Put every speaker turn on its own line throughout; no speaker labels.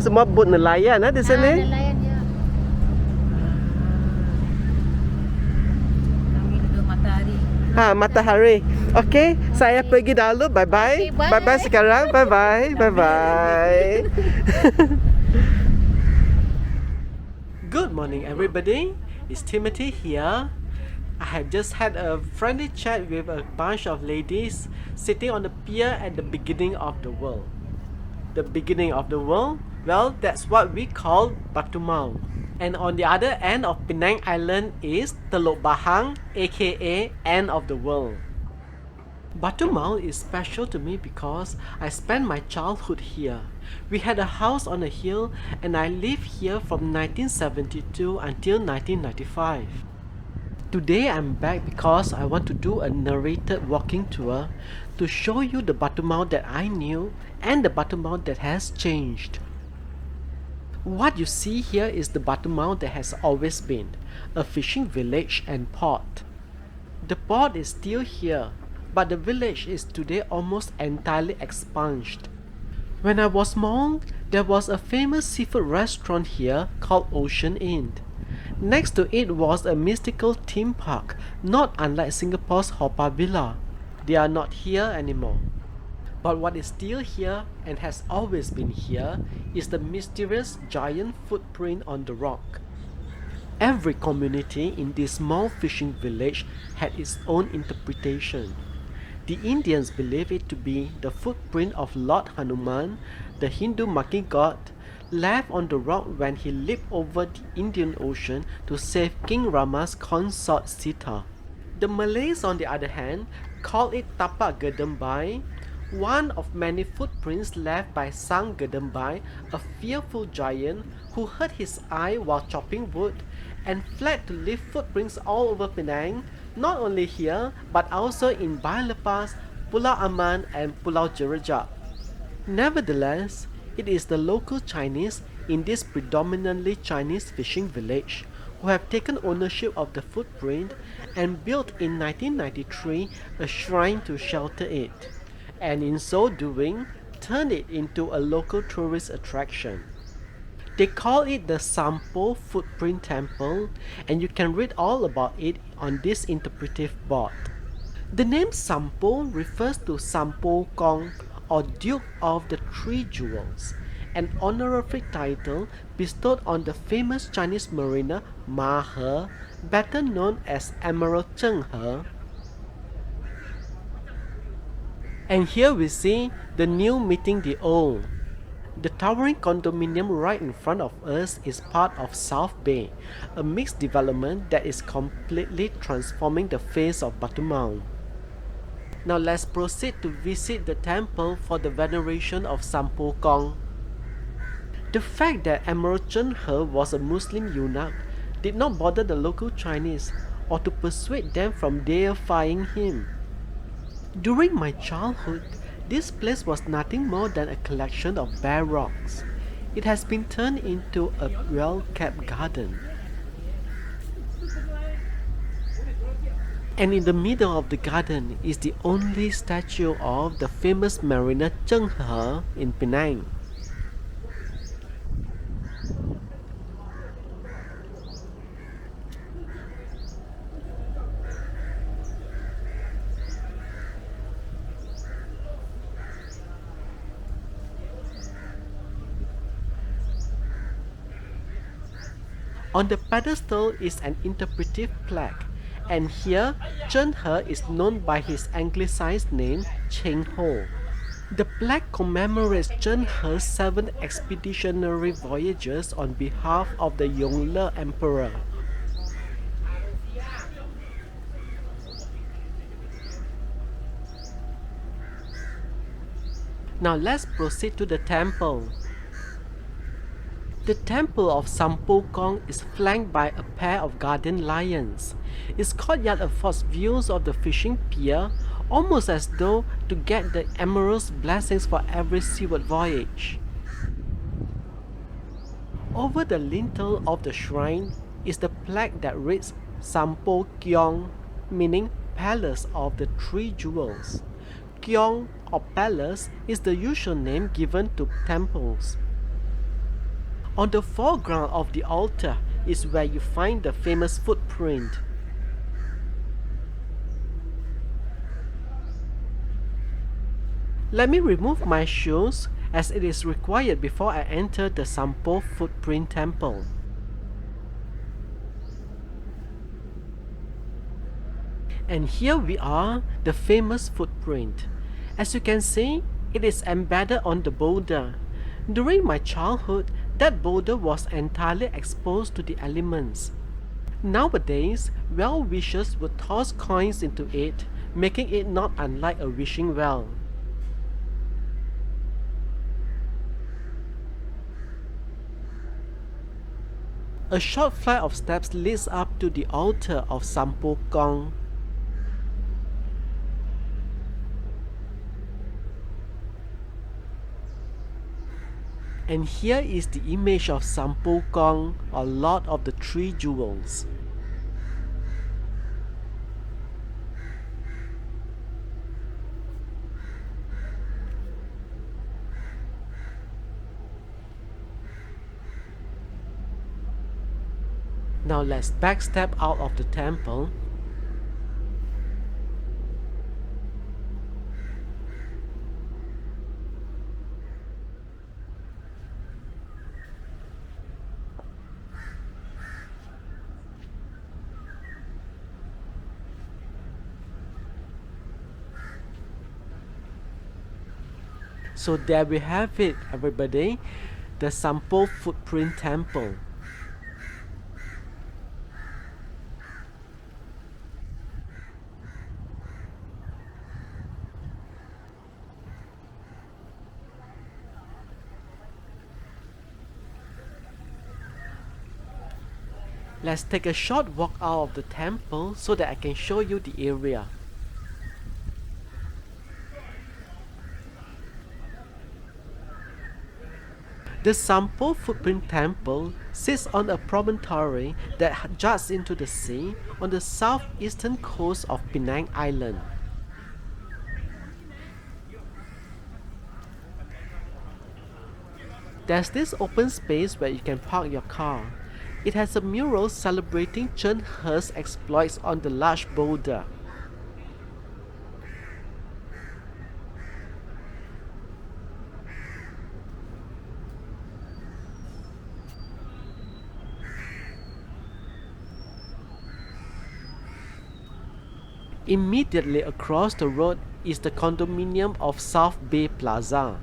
semua bot nelayan di sini.
Nelayan ya. Kami duduk matahari.
Matahari. Okay, saya pergi dahulu. Bye-bye.
Okay, bye.
Bye-bye sekarang. Bye-bye. Bye-bye. Good morning, everybody. It's Timothy here. I have just had a friendly chat with a bunch of ladies sitting on the pier at the beginning of the world. The beginning of the world? Well, that's what we call Batu Maung. And on the other end of Penang Island is Teluk Bahang, aka end of the world. Batu Maung is special to me because I spent my childhood here. We had a house on a hill and I lived here from 1972 until 1995. Today I'm back because I want to do a narrated walking tour to show you the Batu Maung that I knew and the Batu Maung that has changed. What you see here is the Batu Maung that has always been, a fishing village and port. The port is still here, but the village is today almost entirely expunged. When I was small, there was a famous seafood restaurant here called Ocean Inn. Next to it was a mystical theme park, not unlike Singapore's Haw Par Villa. They are not here anymore. But what is still here and has always been here is the mysterious giant footprint on the rock. Every community in this small fishing village had its own interpretation. The Indians believe it to be the footprint of Lord Hanuman, the Hindu monkey god, left on the rock when he leaped over the Indian Ocean to save King Rama's consort Sita. The Malays, on the other hand, call it Tapak Gedembai, one of many footprints left by Sang Gedembai, a fearful giant who hurt his eye while chopping wood and fled to leave footprints all over Penang, not only here but also in Bayan Lepas, Pulau Aman and Pulau Jerejak. Nevertheless, it is the local Chinese in this predominantly Chinese fishing village who have taken ownership of the footprint and built in 1993 a shrine to shelter it, and in so doing turned it into a local tourist attraction. They call it the Sam Poh Footprint Temple, and you can read all about it on this interpretive board. The name Sam Poh refers to Sam Poh Kong, or Duke of the Three Jewels, an honorific title bestowed on the famous Chinese mariner Ma He, better known as Admiral Zhènghé. And here we see the new meeting the old. The towering condominium right in front of us is part of South Bay, a mixed development that is completely transforming the face of Batu Maung. Now let's proceed to visit the temple for the veneration of Sam Poh Kong. The fact that Admiral Zhènghé was a Muslim eunuch did not bother the local Chinese or to persuade them from deifying him. During my childhood, this place was nothing more than a collection of bare rocks. It has been turned into a well-kept garden. And in the middle of the garden is the only statue of the famous mariner Zhènghé in Penang. On the pedestal is an interpretive plaque, and here Zhènghé is known by his anglicized name Cheng Ho. The plaque commemorates Zhènghé's 7 expeditionary voyages on behalf of the Yongle Emperor. Now let's proceed to the temple. The temple of Sam Poh Kong is flanked by a pair of guardian lions. Its courtyard affords views of the fishing pier, almost as though to get the admiral's blessings for every seaward voyage. Over the lintel of the shrine is the plaque that reads Sam Poh Kyong, meaning Palace of the Three Jewels. Kyong or palace is the usual name given to temples. On the foreground of the altar is where you find the famous footprint. Let me remove my shoes as it is required before I enter the Sam Poh Footprint Temple. And here we are, the famous footprint. As you can see, it is embedded on the boulder. During my childhood, that boulder was entirely exposed to the elements. Nowadays, well-wishers would toss coins into it, making it not unlike a wishing well. A short flight of steps leads up to the altar of Sam Poh Kong. And here is the image of Sam Poh Kong, or Lord of the Three Jewels. Now let's backstep out of the temple. So there we have it, everybody, the Sam Poh Footprint Temple. Let's take a short walk out of the temple so that I can show you the area. The Sam Poh Footprint Temple sits on a promontory that juts into the sea on the southeastern coast of Penang Island. There's this open space where you can park your car. It has a mural celebrating Zhènghé's exploits on the large boulder. Immediately across the road is the condominium of South Bay Plaza.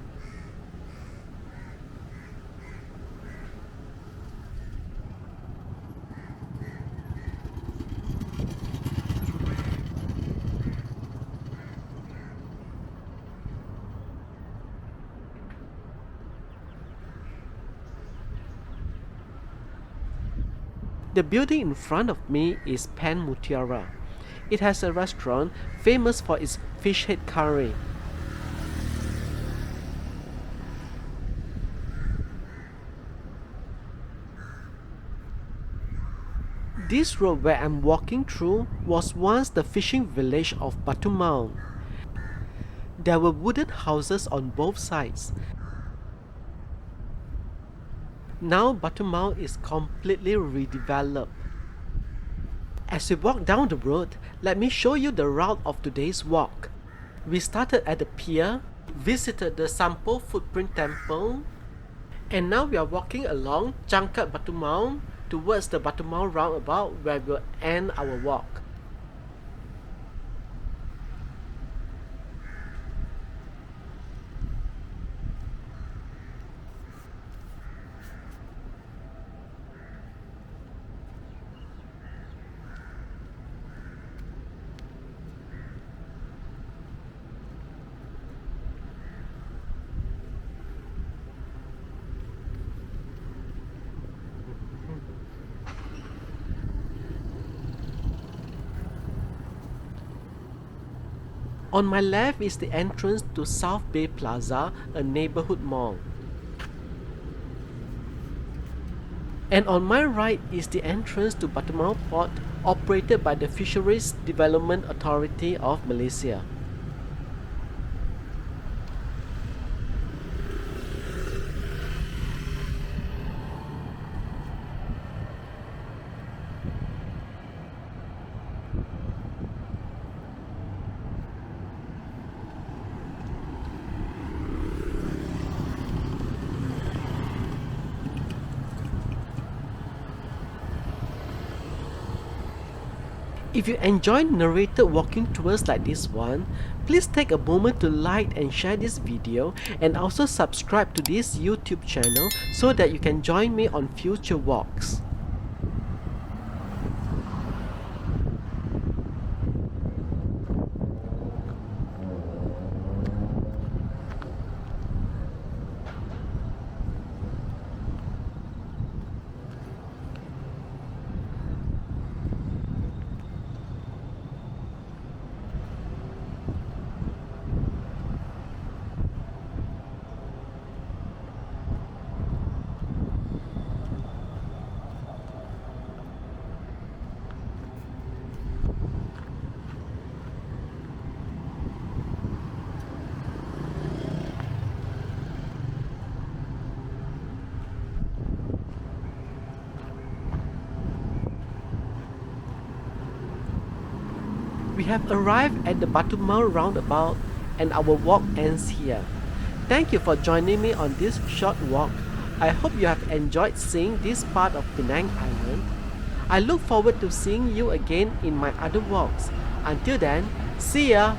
The building in front of me is Pan Mutiara. It has a restaurant famous for its fish head curry. This road where I'm walking through was once the fishing village of Batu Maung. There were wooden houses on both sides. Now Batu Maung is completely redeveloped. As we walk down the road, let me show you the route of today's walk. We started at the pier, visited the Sam Poh Footprint Temple, and now we are walking along Changkat Batu Maung towards the Batu Maung roundabout where we'll end our walk. On my left is the entrance to South Bay Plaza, a neighborhood mall. And on my right is the entrance to Batu Maung Port, operated by the Fisheries Development Authority of Malaysia. If you enjoy narrated walking tours like this one, please take a moment to like and share this video, and also subscribe to this YouTube channel so that you can join me on future walks. We have arrived at the Batu Maung roundabout and our walk ends here. Thank you for joining me on this short walk. I hope you have enjoyed seeing this part of Penang Island. I look forward to seeing you again in my other walks. Until then, see ya!